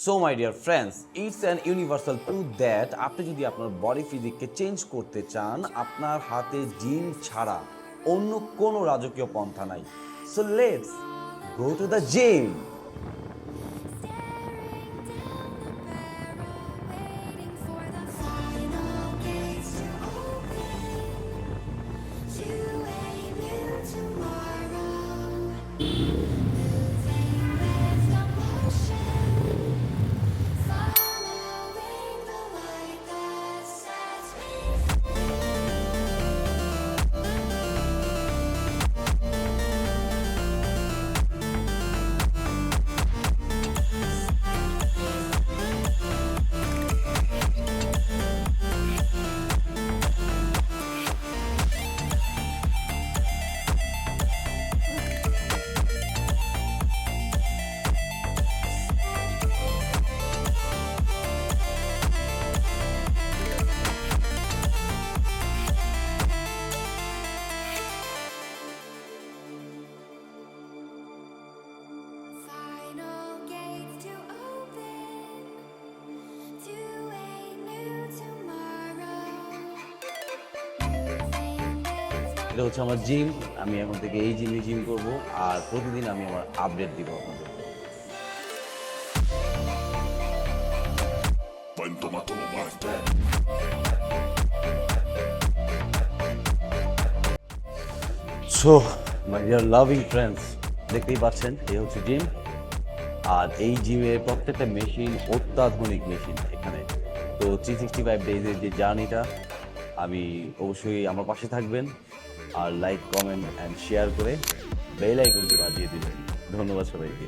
So my dear friends, it's an universal truth that আপনি যদি আপনার বডি ফিজিককে চেঞ্জ করতে চান, আপনার হাতে জিম ছাড়া অন্য কোনো রাজকীয় পন্থা নাই। So let's go to the gym. এটা হচ্ছে আমার জিম। আমি এখন থেকে এই জিমে জিম করব, আর প্রতিদিন আমি আমার আপডেট দিব আপনাদের। So my dear loving friends, দেখতেই পাচ্ছেন এই হচ্ছে জিম। আর এই জিমের প্রত্যেকটা মেশিন অত্যাধুনিক মেশিন এখানে। তো 365 ডেজের যে জার্নিটা, আমি অবশ্যই আমার পাশে থাকবেন, আর লাইক, কমেন্ট অ্যান্ড শেয়ার করে বেল আইকনটি বাজিয়ে দিবেন। ধন্যবাদ সবাইকে।